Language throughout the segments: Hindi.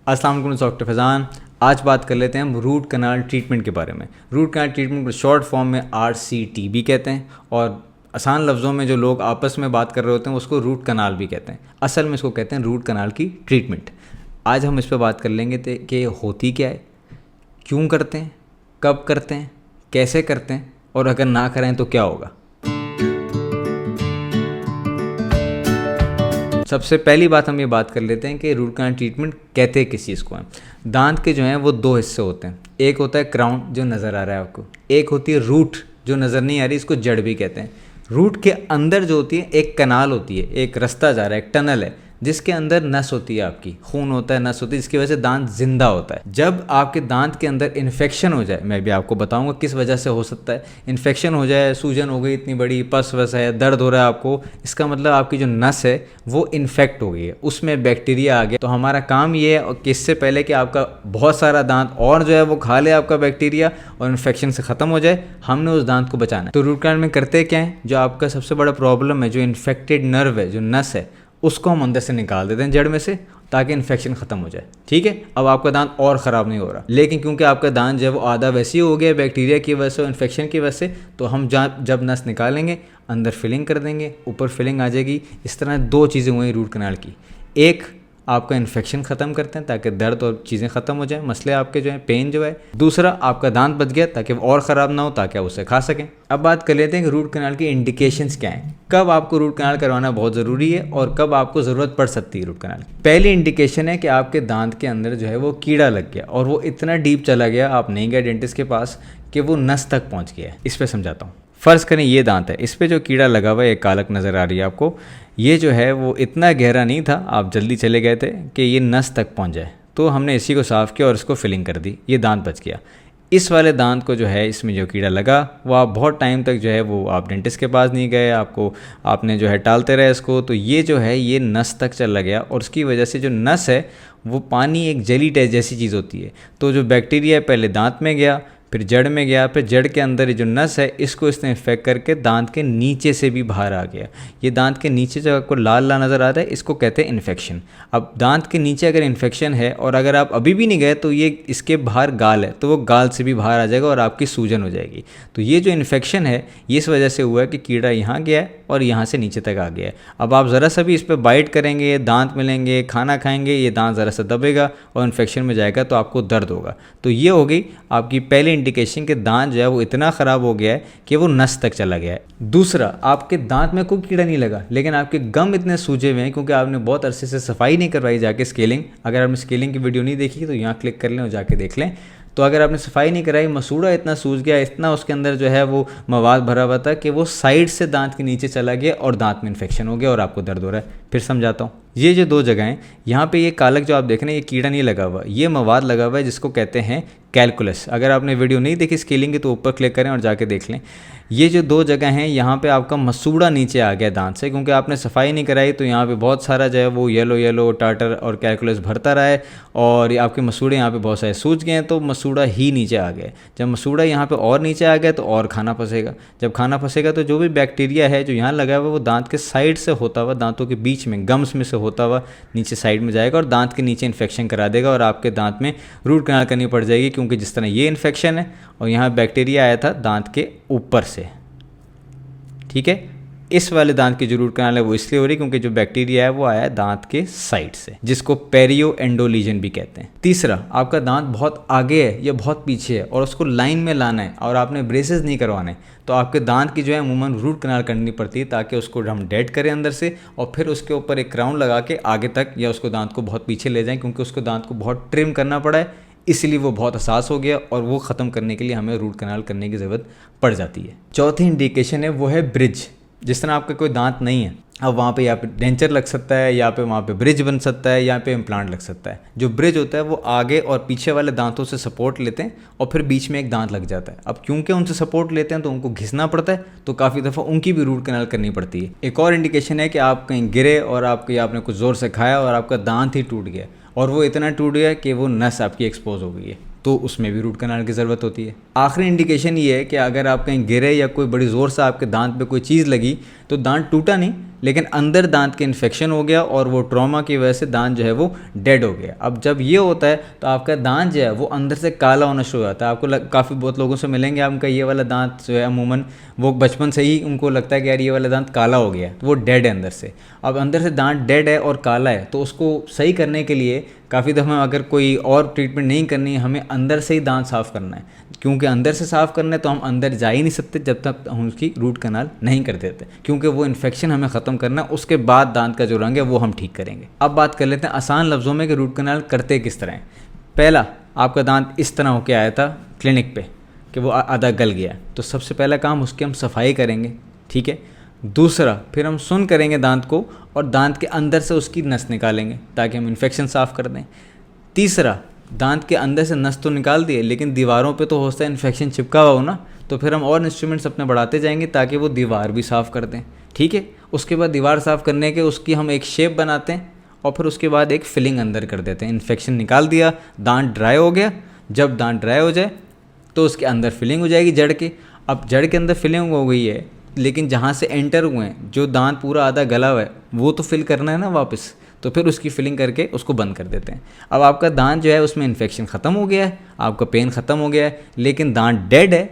अस्सलाम वालेकुम डॉक्टर फैज़ान। आज बात कर लेते हैं हम रूट कनाल ट्रीटमेंट के बारे में। रूट कनाल ट्रीटमेंट को शॉर्ट फॉर्म में RCT भी कहते हैं और आसान लफ्ज़ों में जो लोग आपस में बात कर रहे होते हैं उसको रूट कनाल भी कहते हैं। असल में इसको कहते हैं रूट कनाल की ट्रीटमेंट। आज हम इस पर बात कर लेंगे कि होती क्या है, क्यों करते हैं, कब करते हैं, कैसे करते हैं और अगर ना करें तो क्या होगा। सबसे पहली बात हम ये बात कर लेते हैं कि रूट कनाल ट्रीटमेंट कहते हैं किस चीज़ को है। दांत के जो हैं वो दो हिस्से होते हैं। एक होता है क्राउन जो नज़र आ रहा है आपको, एक होती है रूट जो नज़र नहीं आ रही, इसको जड़ भी कहते हैं। रूट के अंदर जो होती है एक कनाल होती है, एक रास्ता जा रहा है, एक टनल है जिसके अंदर नस होती है, आपकी खून होता है, नस होती है, जिसकी वजह से दांत जिंदा होता है। जब आपके दांत के अंदर इन्फेक्शन हो जाए, मैं भी आपको बताऊंगा किस वजह से हो सकता है। इन्फेक्शन हो जाए, सूजन हो गई इतनी बड़ी, पस वस है, दर्द हो रहा है आपको, इसका मतलब आपकी जो नस है वो इन्फेक्ट हो गई है, उसमें बैक्टीरिया आ गया। तो हमारा काम ये है कि इससे पहले कि आपका बहुत सारा दांत और जो है वो खा ले आपका बैक्टीरिया और इन्फेक्शन से ख़त्म हो जाए, हमने उस दांत को बचाना है। तो रूट कनाल में करते क्या है, जो आपका सबसे बड़ा प्रॉब्लम है, जो इन्फेक्टेड नर्व है, जो नस है, उसको हम अंदर से निकाल देते हैं जड़ में से, ताकि इन्फेक्शन ख़त्म हो जाए। ठीक है, अब आपका दांत और ख़राब नहीं हो रहा। लेकिन क्योंकि आपका दांत जब वो आधा वैसे ही हो गया बैक्टीरिया की वजह से, इन्फेक्शन की वजह से, तो हम जब नस निकालेंगे अंदर फिलिंग कर देंगे, ऊपर फिलिंग आ जाएगी। इस तरह दो चीज़ें हुई रूट कनाल की। एक, आपका इन्फेक्शन ख़त्म करते हैं ताकि दर्द और चीज़ें ख़त्म हो जाए, मसले आपके जो है, पेन जो है। दूसरा, आपका दांत बच गया ताकि वो और ख़राब ना हो, ताकि आप उसे खा सकें। अब बात कर लेते हैं कि रूट कनाल की इंडिकेशंस क्या हैं, कब आपको रूट कनाल करवाना बहुत ज़रूरी है और कब आपको ज़रूरत पड़ सकती है रूट कनाल। पहली इंडिकेशन है कि आपके दांत के अंदर जो है वो कीड़ा लग गया और वो इतना डीप चला गया, आप नहीं गए डेंटिस्ट के पास, कि वो नस तक पहुँच गया है। इस पर समझाता हूँ। फ़र्ज़ करें ये दांत है, इस पर जो कीड़ा लगा हुआ है, एक कालक नज़र आ रही है आपको, ये जो है वो इतना गहरा नहीं था, आप जल्दी चले गए थे कि ये नस तक पहुंच जाए, तो हमने इसी को साफ़ किया और इसको फिलिंग कर दी, ये दांत बच गया। इस वाले दांत को जो है, इसमें जो कीड़ा लगा वो आप बहुत टाइम तक जो है वो आप डेंटिस्ट के पास नहीं गए, आपने जो है टालते रहे इसको, तो ये जो है ये नस तक चला गया और उसकी वजह से जो नस है वो पानी, एक जेली टेस्ट जैसी चीज़ होती है, तो जो बैक्टीरिया पहले दांत में गया, फिर जड़ में गया, फिर जड़ के अंदर ये जो नस है इसको इसने इन्फेक्ट करके दांत के नीचे से भी बाहर आ गया। ये दांत के नीचे जो आपको लाल लाल नज़र आता है, इसको कहते हैं इन्फेक्शन। अब दांत के नीचे अगर इन्फेक्शन है और अगर आप अभी भी नहीं गए, तो ये इसके बाहर गाल है, तो वो गाल से भी बाहर आ जाएगा और आपकी सूजन हो जाएगी। तो ये जो इन्फेक्शन है ये इस वजह से हुआ है कि कीड़ा यहाँ गया है और यहाँ से नीचे तक आ गया है। अब आप ज़रा सा भी इस पर बाइट करेंगे, दांत मिलेंगे, खाना खाएंगे, ये दांत ज़रा सा दबेगा और इन्फेक्शन में जाएगा, तो आपको दर्द होगा। तो ये हो गई आपकी पहली इंडिकेशन कि दांत जो है वो इतना ख़राब हो गया है कि वो नस तक चला गया है। दूसरा, आपके दांत में कोई कीड़ा नहीं लगा, लेकिन आपके गम इतने सूजे हुए हैं क्योंकि आपने बहुत अरसे से सफाई नहीं करवाई जाके, स्केलिंग। अगर आपने स्केलिंग की वीडियो नहीं देखी तो यहाँ क्लिक कर लें और जाके देख लें। तो अगर आपने सफाई नहीं कराई, मसूड़ा इतना सूज गया, इतना उसके अंदर जो है वो मवाद भरा हुआ था कि वो साइड से दांत के नीचे चला गया और दांत में इन्फेक्शन हो गया और आपको दर्द हो रहा है। फिर समझाता हूँ। ये जो दो जगह हैं, यहाँ पे ये कालक जो आप देख रहे हैं, ये कीड़ा नहीं लगा हुआ, ये मवाद लगा हुआ है जिसको कहते हैं कैलकुलस। अगर आपने वीडियो नहीं देखी स्केलिंग की तो ऊपर क्लिक करें और जाके देख लें। ये जो दो जगह हैं, यहाँ पे आपका मसूड़ा नीचे आ गया दांत से, क्योंकि आपने सफाई नहीं कराई, तो यहाँ पे बहुत सारा जो है वो येलो टाटर और कैलकुलस भरता रहा है और आपके मसूड़े यहाँ पे बहुत सारे सूज गए हैं, तो मसूड़ा ही नीचे आ गया। जब मसूड़ा यहाँ पे और नीचे आ गया तो और खाना फंसेगा, जब खाना फंसेगा तो जो भी बैक्टीरिया है जो यहाँ लगा हुआ वो दांत के साइड से होता हुआ, दांतों के बीच में, गम्स में से होता हुआ नीचे साइड में जाएगा और दांत के नीचे इन्फेक्शन करा देगा और आपके दांत में रूट कनाल करनी पड़ जाएगी, क्योंकि जिस तरह ये इन्फेक्शन है और यहाँ बैक्टीरिया आया था दांत के ऊपर से। ठीक है, इस वाले दांत की जो रूट कनाल है वो इसलिए हो रही क्योंकि जो बैक्टीरिया है वो आया है दांत के साइड से, जिसको पेरियो एंडोलीजन भी कहते हैं। तीसरा, आपका दांत बहुत आगे है या बहुत पीछे है और उसको लाइन में लाना है और आपने ब्रेसेस नहीं करवाने, तो आपके दांत की जो है अमूमन रूट कनाल करनी पड़ती है ताकि उसको हम डेड करें अंदर से और फिर उसके ऊपर एक क्राउन लगा के आगे तक या उसको दांत को बहुत पीछे ले जाएं, क्योंकि उसको दांत को बहुत ट्रिम करना पड़ा है, इसलिए वो बहुत हसास हो गया और वो ख़त्म करने के लिए हमें रूट कनाल करने की ज़रूरत पड़ जाती है। चौथी इंडिकेशन है वो है ब्रिज। जिस तरह आपका कोई दांत नहीं है, अब वहाँ पे या पे डेंचर लग सकता है, या पे वहाँ पे ब्रिज बन सकता है, या पे इम्प्लांट लग सकता है। जो ब्रिज होता है वो आगे और पीछे वाले दांतों से सपोर्ट लेते हैं और फिर बीच में एक दांत लग जाता है। अब क्योंकि उनसे सपोर्ट लेते हैं तो उनको घिसना पड़ता है, तो काफ़ी दफ़ा उनकी भी रूट कनाल करनी पड़ती है। एक और इंडिकेशन है कि आप कहीं गिरे और आपने कुछ ज़ोर से खाया और आपका दांत ही टूट गया और वो इतना टूट गया कि वो नस आपकी एक्सपोज हो गई है, तो उसमें भी रूट कनाल की ज़रूरत होती है। आखिरी इंडिकेशन ये है कि अगर आप कहीं गिरे या कोई बड़ी ज़ोर से आपके दांत पे कोई चीज़ लगी, तो दांत टूटा नहीं लेकिन अंदर दांत के इन्फेक्शन हो गया और वो ट्रॉमा की वजह से दांत जो है वो डेड हो गया। अब जब ये होता है तो आपका दांत जो है वो अंदर से काला होना शुरू हो जाता है। आपको काफ़ी बहुत लोगों से मिलेंगे, आपका ये वाला दांत जो है अमूमन वो बचपन से ही उनको लगता है कि यार ये वाला दांत काला हो गया है, तो वो डेड है अंदर से। अब अंदर से दांत डेड है और काला है तो उसको सही करने के लिए काफ़ी दफ़ा अगर कोई और ट्रीटमेंट नहीं करनी है, हमें अंदर से ही दांत साफ़ करना है, क्योंकि अंदर से साफ़ करना है तो हम अंदर जा ही नहीं सकते जब तक हम उसकी रूट कनाल नहीं कर देते, क्योंकि वो इन्फेक्शन हमें ख़त्म करना है, उसके बाद दांत का जो रंग है वो हम ठीक करेंगे। अब बात कर लेते हैं आसान लफ्ज़ों में कि रूट कनाल करते किस तरह हैं। पहला, आपका दांत इस तरह होके आया था क्लिनिक पे कि वो आधा गल गया, तो सबसे पहला काम उसकी हम सफाई करेंगे, ठीक है। दूसरा, फिर हम सुन करेंगे दांत को और दांत के अंदर से उसकी नस निकालेंगे ताकि हम इन्फेक्शन साफ़ कर दें। तीसरा, दांत के अंदर से नस तो निकाल दिए लेकिन दीवारों पे तो हो सकता है इन्फेक्शन चिपका हुआ हो ना, तो फिर हम और इंस्ट्रूमेंट्स अपने बढ़ाते जाएंगे ताकि वो दीवार भी साफ़ कर दें, ठीक है। उसके बाद दीवार साफ़ करने के उसकी हम एक शेप बनाते हैं और फिर उसके बाद एक फिलिंग अंदर कर देते हैं। इन्फेक्शन निकाल दिया, दांत ड्राई हो गया, जब दांत ड्राई हो जाए तो उसके अंदर फिलिंग हो जाएगी जड़ के। अब जड़ के अंदर फिलिंग हो गई है, लेकिन जहाँ से एंटर हुए हैं जो दांत पूरा आधा गला हुआ है वो तो फिल करना है ना वापस, तो फिर उसकी फिलिंग करके उसको बंद कर देते हैं। अब आपका दांत जो है उसमें इन्फेक्शन ख़त्म हो गया है, आपका पेन ख़त्म हो गया है, लेकिन दांत डेड है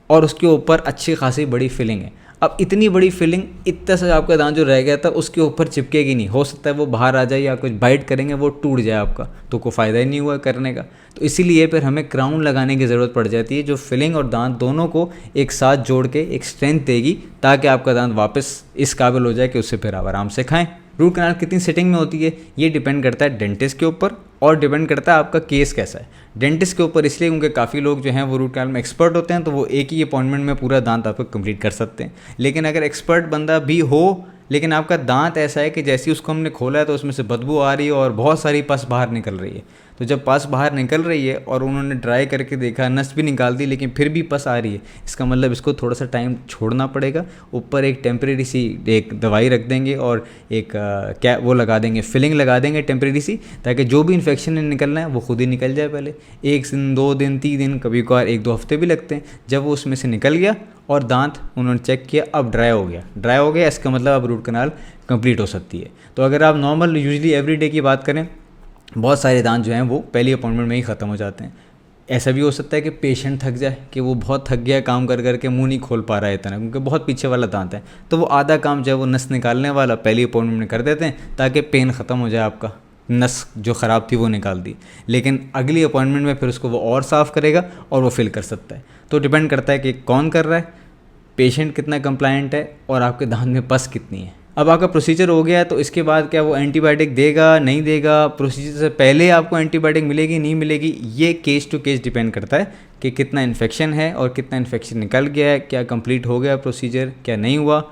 और उसके ऊपर अच्छी खासी बड़ी फिलिंग है। अब इतनी बड़ी फिलिंग, इतना सा आपका दांत जो रह गया था उसके ऊपर चिपकेगी नहीं, हो सकता है वो बाहर आ जाए या कुछ बाइट करेंगे वो टूट जाए आपका, तो कोई फ़ायदा ही नहीं हुआ करने का। तो इसीलिए फिर हमें क्राउन लगाने की ज़रूरत पड़ जाती है जो फिलिंग और दांत दोनों को एक साथ जोड़ के एक स्ट्रेंथ देगी ताकि आपका दांत वापस इस काबिल हो जाए कि उससे फिर आप आराम से खाएँ। रूट कनाल कितनी सेटिंग में होती है ये डिपेंड करता है डेंटिस्ट के ऊपर और डिपेंड करता है आपका केस कैसा है। डेंटिस्ट के ऊपर इसलिए क्योंकि काफ़ी लोग जो हैं वो रूट कनाल में एक्सपर्ट होते हैं, तो वो एक ही अपॉइंटमेंट में पूरा दांत आपको कंप्लीट कर सकते हैं। लेकिन अगर एक्सपर्ट बंदा भी हो लेकिन आपका दांत ऐसा है कि जैसे ही उसको हमने खोला है तो उसमें से बदबू आ रही है और बहुत सारी पस बाहर निकल रही है, तो जब पस बाहर निकल रही है और उन्होंने ड्राई करके देखा, नस भी निकाल दी लेकिन फिर भी पस आ रही है, इसका मतलब इसको थोड़ा सा टाइम छोड़ना पड़ेगा। ऊपर एक टेम्परेरी सी एक दवाई रख देंगे और एक क्या वो लगा देंगे, फिलिंग लगा देंगे टेम्परेरी सी, ताकि जो भी इन्फेक्शन निकलना है वो खुद ही निकल जाए। पहले 1 दिन 2 दिन 3 दिन, कभी कभार 1-2 हफ्ते भी लगते हैं। जब वो उसमें से निकल गया और दांत उन्होंने चेक किया अब ड्राई हो गया, इसका मतलब अब रूट कनाल कंप्लीट हो सकती है। तो अगर आप नॉर्मल यूजुअली एवरीडे की बात करें, बहुत सारे दांत जो हैं वो पहली अपॉइंटमेंट में ही ख़त्म हो जाते हैं। ऐसा भी हो सकता है कि पेशेंट थक जाए कि वो बहुत थक गया काम कर करके, मुंह नहीं खोल पा रहा है इतना, क्योंकि बहुत पीछे वाला दांत है, तो वो आधा काम जो है वो नस निकालने वाला पहली अपॉइंटमेंट में कर देते हैं ताकि पेन ख़त्म हो जाए, आपका नस जो ख़राब थी वो निकाल दी। लेकिन अगली अपॉइंटमेंट में फिर उसको वो और साफ़ करेगा और वो फिल कर सकता है। तो डिपेंड करता है कि कौन कर रहा है, पेशेंट कितना कंप्लायंट है और आपके दांत में पस कितनी है। अब आपका प्रोसीजर हो गया है तो इसके बाद क्या वो एंटीबायोटिक देगा नहीं देगा, प्रोसीजर से पहले आपको एंटीबायोटिक मिलेगी नहीं मिलेगी, ये केस टू केस डिपेंड करता है कि कितना इन्फेक्शन है और कितना इन्फेक्शन निकल गया है, क्या कंप्लीट हो गया प्रोसीजर, क्या नहीं हुआ।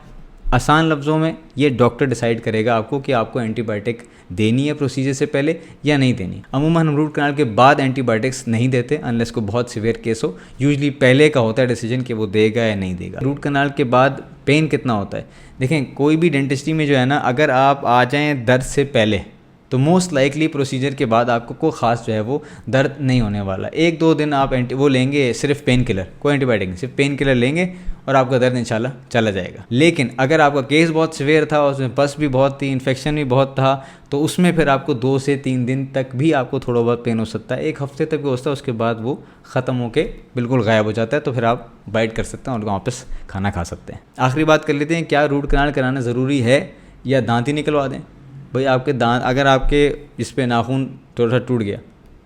आसान लफ्ज़ों में ये डॉक्टर डिसाइड करेगा आपको कि आपको एंटीबायोटिक देनी है प्रोसीजर से पहले या नहीं देनी। अमूमन हम रूट कनाल के बाद एंटीबायोटिक्स नहीं देते अनलेस को बहुत सीवियर केस हो। यूजुअली पहले का होता है डिसीजन कि वो देगा या नहीं देगा। रूट कनाल के बाद पेन कितना होता है, देखें कोई भी डेंटिस्ट्री में जो है ना, अगर आप आ जाएँ दर्द से पहले तो मोस्ट लाइकली प्रोसीजर के बाद आपको कोई ख़ास जो है वो दर्द नहीं होने वाला। 1-2 दिन आप वो लेंगे सिर्फ पेन किलर, कोई एंटीबायोटिक नहीं, सिर्फ पेन किलर लेंगे और आपका दर्द इंशाल्लाह चला जाएगा। लेकिन अगर आपका केस बहुत सीवियर था, उसमें पस भी बहुत थी, इन्फेक्शन भी बहुत था, तो उसमें फिर आपको 2 से 3 दिन तक भी आपको थोड़ा बहुत पेन हो सकता है, 1 हफ्ते तक भी हो सकता है, उसके बाद वो ख़त्म होकर बिल्कुल गायब हो जाता है। तो फिर आप बाइट कर सकते हैं और वापस खाना खा सकते हैं। आखिरी बात कर लेते हैं, क्या रूट कनाल कराना ज़रूरी है या दांत ही निकलवा दें। भाई आपके दांत, अगर आपके इस पे नाखून थोड़ा सा टूट गया,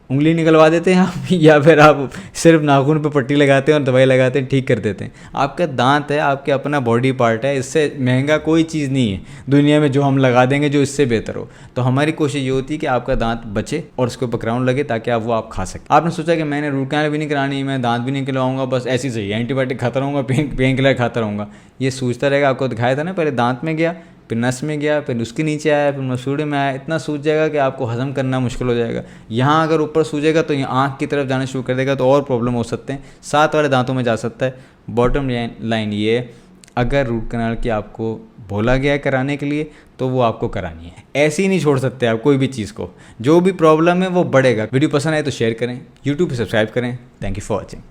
उंगली निकलवा देते हैं आप या फिर आप सिर्फ नाखून पे पट्टी लगाते हैं और दवाई लगाते हैं, ठीक कर देते हैं। आपका दांत है, आपके अपना बॉडी पार्ट है, इससे महंगा कोई चीज़ नहीं है दुनिया में जो हम लगा देंगे जो इससे बेहतर हो। तो हमारी कोशिश ये होती है कि आपका दांत बचे और उसके ऊपर क्राउन लगे ताकि आप आप खा सकें। आपने सोचा कि मैंने रूट कनाल भी नहीं करानी, मैं दांत भी नहीं निकलवाऊंगा, बस ऐसी सही एंटीबायोटिक खाता रहूँगा, पेन किलर खाता रहूँगा, ये सोचता रहेगा। आपको दिखाया था ना, पहले दांत में गया, फिर नस में गया, फिर उसके नीचे आया, फिर मसूड़े में आया, इतना सूज जाएगा कि आपको हजम करना मुश्किल हो जाएगा। यहाँ अगर ऊपर सूजेगा तो यहाँ आँख की तरफ जाना शुरू कर देगा तो और प्रॉब्लम हो सकते हैं, 7 वाले दांतों में जा सकता है। बॉटम लाइन ये है, अगर रूट कनाल की आपको बोला गया है कराने के लिए तो वो आपको करानी है, ऐसे ही नहीं छोड़ सकते आप कोई भी चीज़ को। जो भी प्रॉब्लम है वो बढ़ेगा। वीडियो पसंद आए तो शेयर करें, यूट्यूब पर सब्सक्राइब करें। Thank you for watching.